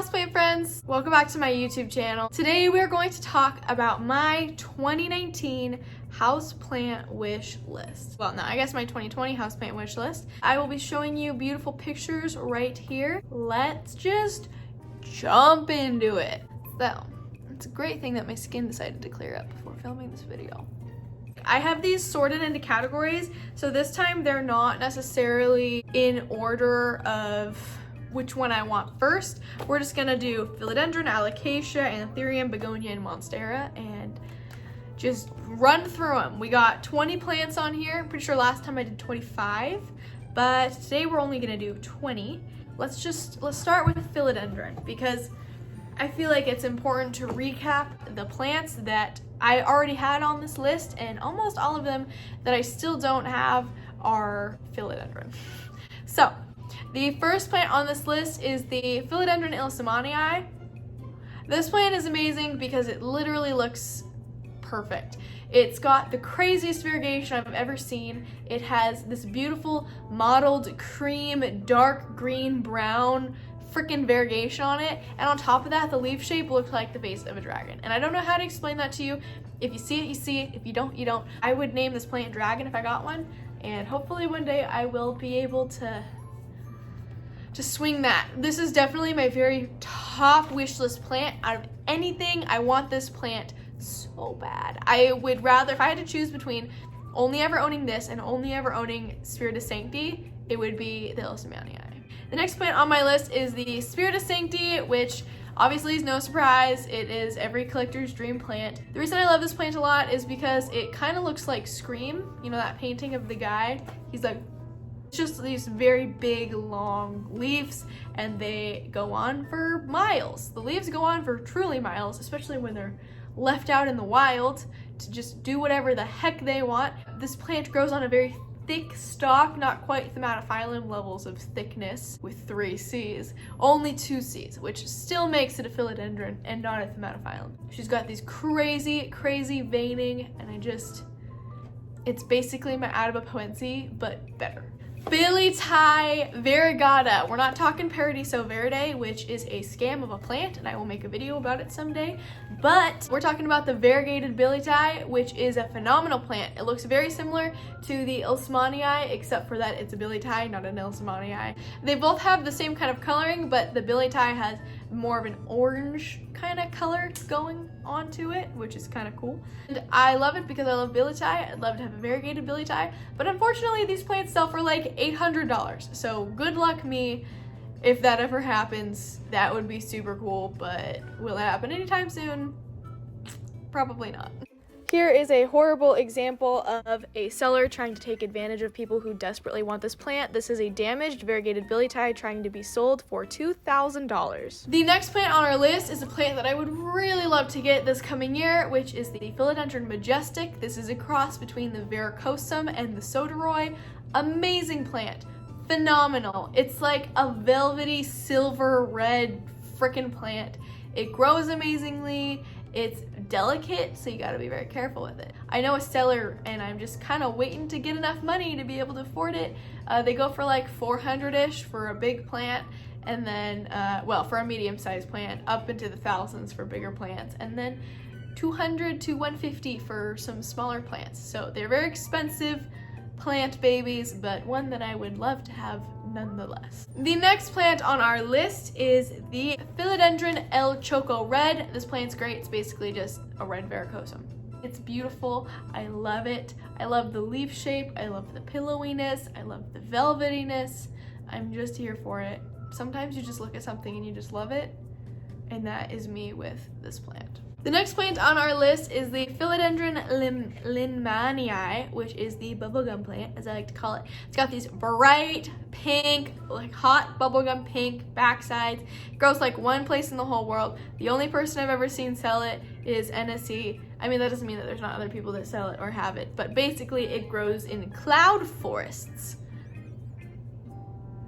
houseplant friends, welcome back to my YouTube channel. Today we're going to talk about my 2019 houseplant wish list. Well, no, I guess my 2020 houseplant wish list. I will be showing you beautiful pictures right here. Let's just jump into it. So, it's a great thing that my skin decided to clear up before filming this video. I have these sorted into categories, so this time they're not necessarily in order of which one I want first. We're just gonna do Philodendron, Alocasia, Anthurium, Begonia, and Monstera, and just run through them. We got 20 plants on here. I'm pretty sure last time I did 25, but today we're only gonna do 20. Let's start with Philodendron, because I feel like it's important to recap the plants that I already had on this list, and almost all of them that I still don't have are Philodendron. So, the first plant on this list is the Philodendron Illis Amani. This plant is amazing because it literally looks perfect. It's got the craziest variegation I've ever seen. It has this beautiful mottled cream, dark green, brown freaking variegation on it, and on top of that the leaf shape looks like the face of a dragon. And I don't know how to explain that to you. If you see it, you see it. If you don't, you don't. I would name this plant Dragon if I got one, and hopefully one day I will be able to swing that. This is definitely my very top wish list plant. Out of anything, I want this plant so bad. I would rather, if I had to choose between only ever owning this and only ever owning Spiritus Sancti, it would be the Illis Amani. The next plant on my list is the Spiritus Sancti, which obviously is no surprise. It is every collector's dream plant. The reason I love this plant a lot is because it kind of looks like Scream. You know that painting of the guy? He's like, it's just these very big, long leaves, and they go on for miles. The leaves go on for truly miles, especially when they're left out in the wild to just do whatever the heck they want. This plant grows on a very thick stalk, not quite Thamatophyllum levels of thickness with 3 C's, only 2 C's, which still makes it a philodendron and not a Thamatophyllum. She's got these crazy veining, and it's basically my Adabapoense, but better. Tie Variegata. We're not talking Paradiso Verde, which is a scam of a plant, and I will make a video about it someday, but we're talking about the variegated Tie, which is a phenomenal plant. It looks very similar to the Illis Amani, except for that it's a Tie, not an Illis Amani. They both have the same kind of coloring, but the Tie has more of an orange kind of color going onto it, which is kind of cool. And I love it because I love Tie. I'd love to have a variegated Tie, but unfortunately these plants sell for like $800. So good luck me if that ever happens. That would be super cool, but will it happen anytime soon? Probably not. Here is a horrible example of a seller trying to take advantage of people who desperately want this plant. This is a damaged variegated Tie trying to be sold for $2,000. The next plant on our list is a plant that I would really love to get this coming year, which is the Philodendron Majestic. This is a cross between the Veracosum and the Soderoy. Amazing plant. Phenomenal. It's like a velvety silver red frickin' plant. It grows amazingly. It's delicate, so you gotta be very careful with it. I know a seller, and I'm just kind of waiting to get enough money to be able to afford it. They go for like 400-ish for a big plant, and then, well, for a medium-sized plant, up into the thousands for bigger plants, and then 200 to 150 for some smaller plants. So they're very expensive plant babies, but one that I would love to have nonetheless. The next plant on our list is the Philodendron El Choco Red. This plant's great. It's basically just a red Veracosum. It's beautiful. I love it. I love the leaf shape. I love the pillowiness. I love the velvetiness. I'm just here for it. Sometimes you just look at something and you just love it, and that is me with this plant. The next plant on our list is the Philodendron Lin Lin, which is the bubblegum plant, as I like to call it. It's got these bright pink, like hot bubblegum pink backsides. It grows like one place in the whole world. The only person I've ever seen sell it is NSE. I mean, that doesn't mean that there's not other people that sell it or have it, but basically it grows in cloud forests.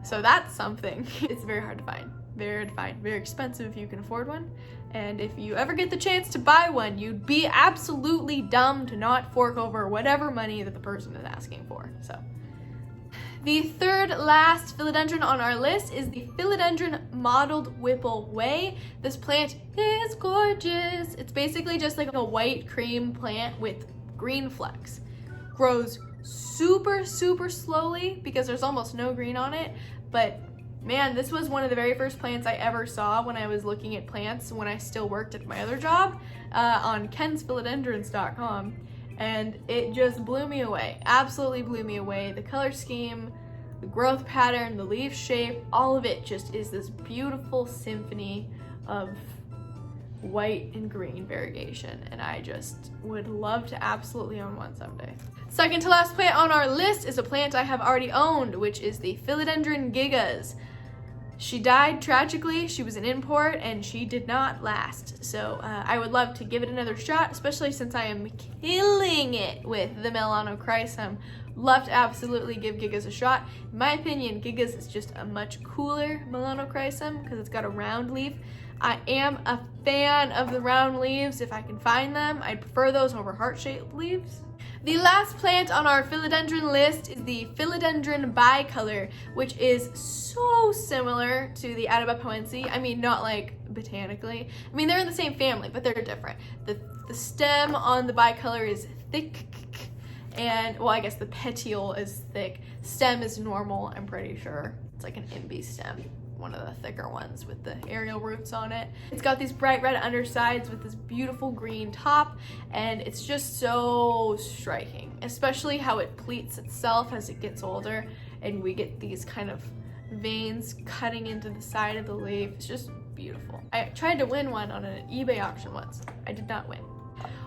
So that's something. It's very hard to find. Very hard to find. Very expensive if you can afford one. And if you ever get the chance to buy one, you'd be absolutely dumb to not fork over whatever money that the person is asking for. So The third last philodendron on our list is the Philodendron Mottled Whipple Way. This plant is gorgeous. It's basically just like a white cream plant with green flecks. Grows super slowly because there's almost no green on it, but man, this was one of the very first plants I ever saw when I was looking at plants when I still worked at my other job on kensphilodendrons.com, and it just blew me away. Absolutely blew me away. The color scheme, the growth pattern, the leaf shape, all of it just is this beautiful symphony of white and green variegation, and I just would love to absolutely own one someday. Second to last plant on our list is a plant I have already owned, which is the Philodendron Gigas. She died tragically. She was an import and she did not last. So I would love to give it another shot, especially since I am killing it with the Melanochrysum. Love to absolutely give Gigas a shot. In my opinion, Gigas is just a much cooler Melanochrysum because it's got a round leaf. I am a fan of the round leaves if I can find them. I'd prefer those over heart-shaped leaves. The last plant on our philodendron list is the Philodendron Bicolor, which is so similar to the Atabapoense. I mean, not like botanically. I mean, they're in the same family, but they're different. The stem on the bicolor is thick, and, well, I guess the petiole is thick. Stem is normal, I'm pretty sure. It's like an imbi stem, one of the thicker ones with the aerial roots on it. It's got these bright red undersides with this beautiful green top, and it's just so striking, especially how it pleats itself as it gets older, and we get these kind of veins cutting into the side of the leaf. It's just beautiful. I tried to win one on an eBay auction once. I did not win.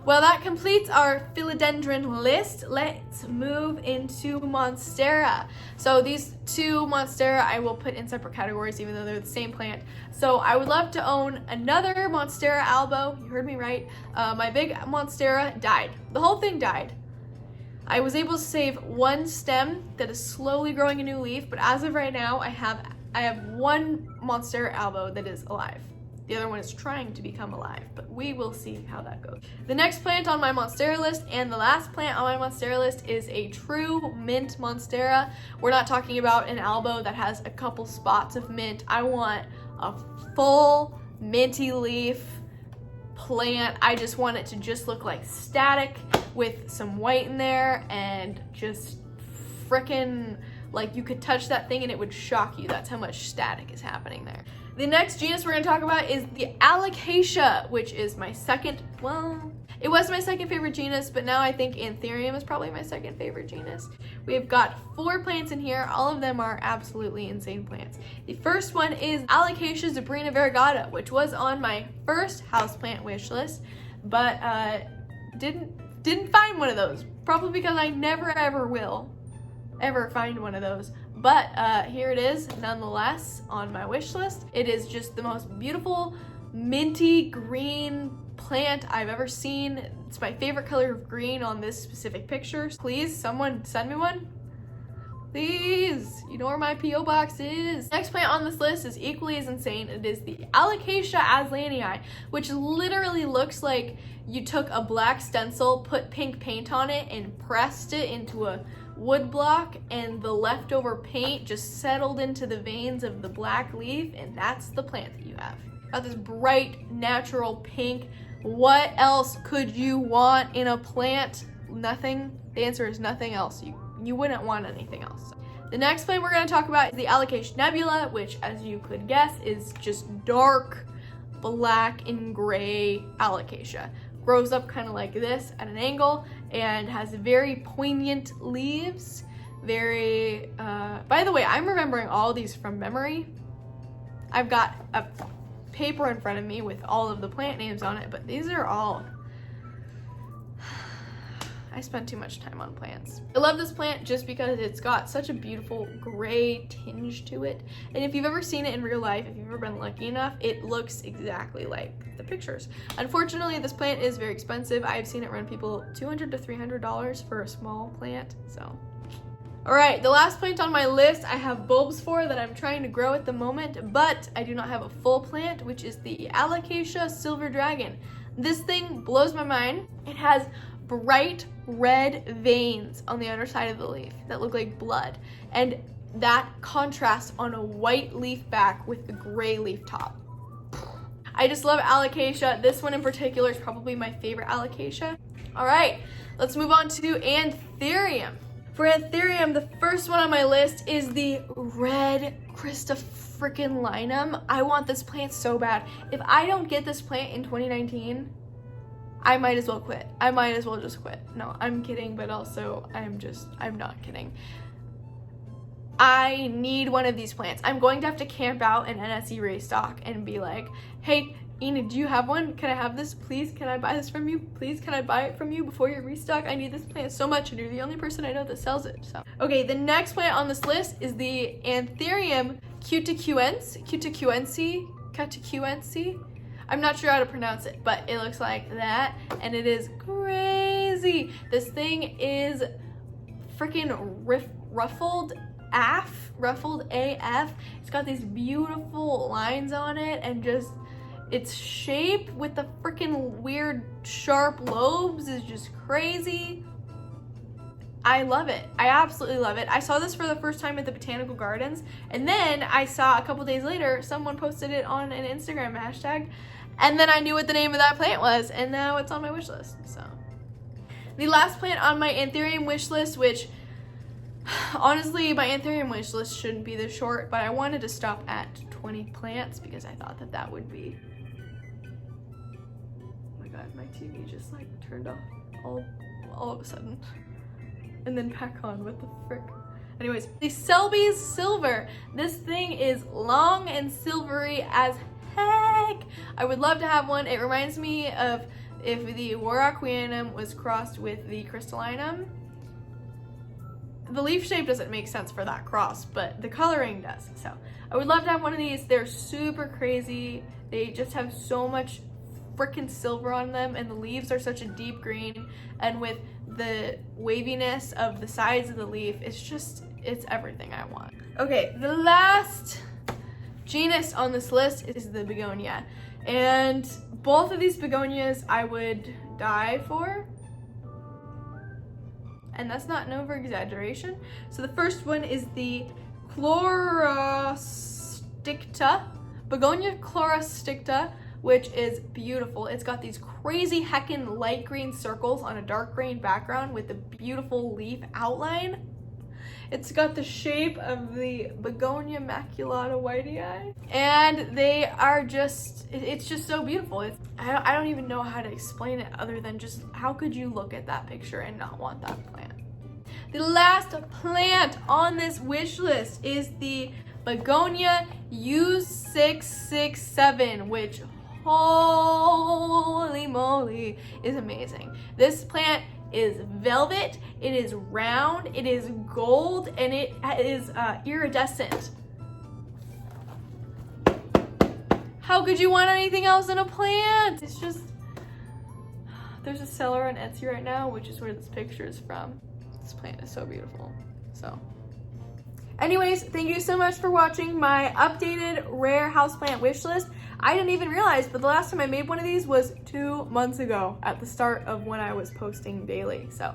Well, that completes our philodendron list. Let's move into Monstera. So these two Monstera I will put in separate categories even though they're the same plant. So I would love to own another Monstera Albo. You heard me right. My big Monstera died. The whole thing died. I was able to save one stem that is slowly growing a new leaf, but as of right now, I have one Monstera Albo that is alive. The other one is trying to become alive, but we will see how that goes. The next plant on my Monstera list and the last plant on my Monstera list is a true mint Monstera. We're not talking about an Albo that has a couple spots of mint. I want a full minty leaf plant. I just want it to just look like static with some white in there and just frickin' like you could touch that thing and it would shock you. That's how much static is happening there. The next genus we're going to talk about is the Alocasia, which is my second, well, it was my second favorite genus, but now I think Anthurium is probably my second favorite genus. We've got 4 plants in here. All of them are absolutely insane plants. The first one is Alocasia Sabrina Vergata, which was on my first houseplant wish list, but didn't find one of those. Probably because I never ever will ever find one of those. But here it is nonetheless on my wish list. It is just the most beautiful minty green plant I've ever seen. It's my favorite color of green on this specific picture. Please, someone send me one. Please, you know where my P.O. box is. Next plant on this list is equally as insane. It is the Alocasia Aslandi, which literally looks like you took a black stencil, put pink paint on it, and pressed it into a wood block, and the leftover paint just settled into the veins of the black leaf, and that's the plant that you have. Got this bright, natural pink. What else could you want in a plant? Nothing. The answer is nothing else. You wouldn't want anything else. The next plant we're going to talk about is the Alocasia Nebula, which, as you could guess, is just dark black and gray alocasia. Grows up kind of like this at an angle and has very poignant leaves. Very, by the way, I'm remembering all these from memory. I've got a paper in front of me with all of the plant names on it, but these are all, I spend too much time on plants. I love this plant just because it's got such a beautiful gray tinge to it. And if you've ever seen it in real life, if you've ever been lucky enough, it looks exactly like the pictures. Unfortunately, this plant is very expensive. I've seen it run people $200 to $300 for a small plant, so. All right, the last plant on my list I have bulbs for that I'm trying to grow at the moment, but I do not have a full plant, which is the Alocasia Silver Dragon. This thing blows my mind. It has bright red veins on the underside of the leaf that look like blood. And that contrast on a white leaf back with the gray leaf top. I just love Alocasia. This one in particular is probably my favorite Alocasia. All right, let's move on to Anthurium. For Anthurium, the first one on my list is the red Christopherlinum. I want this plant so bad. If I don't get this plant in 2019, I might as well quit. I might as well just quit. No, I'm kidding, but also I'm not kidding. I need one of these plants. I'm going to have to camp out an NSE restock and be like, hey, Ina, do you have one? Can I have this? Please, can I buy this from you? Please, can I buy it from you before you restock? I need this plant so much, and you're the only person I know that sells it. So, okay, the next plant on this list is the Anthurium cuticuense. I'm not sure how to pronounce it, but it looks like that, and it is crazy. This thing is freaking ruffled AF. It's got these beautiful lines on it, and just its shape with the freaking weird sharp lobes is just crazy. I love it. I absolutely love it. I saw this for the first time at the Botanical Gardens, and then I saw a couple days later someone posted it on an Instagram hashtag, and then I knew what the name of that plant was, and now it's on my wish list. So the last plant on my Anthurium wish list, which honestly my Anthurium wish list shouldn't be this short, but I wanted to stop at 20 plants because I thought that that would be, oh my god, my TV just like turned off all of a sudden and then back on. What the frick? Anyways, the Selby's Silver. This thing is long and silvery as heck. I would love to have one. It reminds me of if the Warocqueanum was crossed with the Crystallinum. The leaf shape doesn't make sense for that cross, but the coloring does. So I would love to have one of these. They're super crazy. They just have so much freaking silver on them, and the leaves are such a deep green, and with the waviness of the sides of the leaf, it's everything I want. Okay, the last genus on this list is the Begonia, and both of these Begonias I would die for, and that's not an over exaggeration. So the first one is the Chlorosticta, Begonia Chlorosticta, which is beautiful. It's got these crazy heckin' light green circles on a dark green background with a beautiful leaf outline. It's got the shape of the Begonia maculata whitei, and they are just, it's just so beautiful. I don't even know how to explain it other than just how could you look at that picture and not want that plant. The last plant on this wish list is the Begonia U667, which holy moly is amazing. This plant is velvet, it is round, it is gold, and it is iridescent. How could you want anything else in a plant? It's just, there's a seller on Etsy right now, which is where this picture is from. This plant is so beautiful. So anyways, thank you so much for watching my updated rare houseplant wish list. I didn't even realize, but the last time I made one of these was 2 months ago at the start of when I was posting daily. So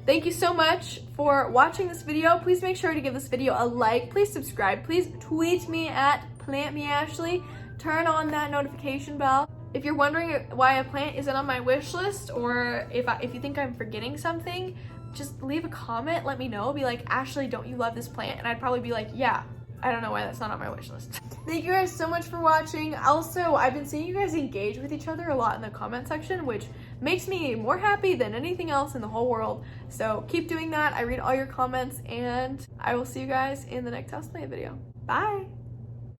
thank you so much for watching this video. Please make sure to give this video a like. Please subscribe. Please tweet me at PlantMeAshley. Turn on that notification bell. If you're wondering why a plant isn't on my wish list, or if you think I'm forgetting something, just leave a comment, let me know. Be like, Ashley, don't you love this plant? And I'd probably be like, yeah, I don't know why that's not on my wish list. Thank you guys so much for watching. Also, I've been seeing you guys engage with each other a lot in the comment section, which makes me more happy than anything else in the whole world. So keep doing that. I read all your comments, and I will see you guys in the next houseplant video. Bye.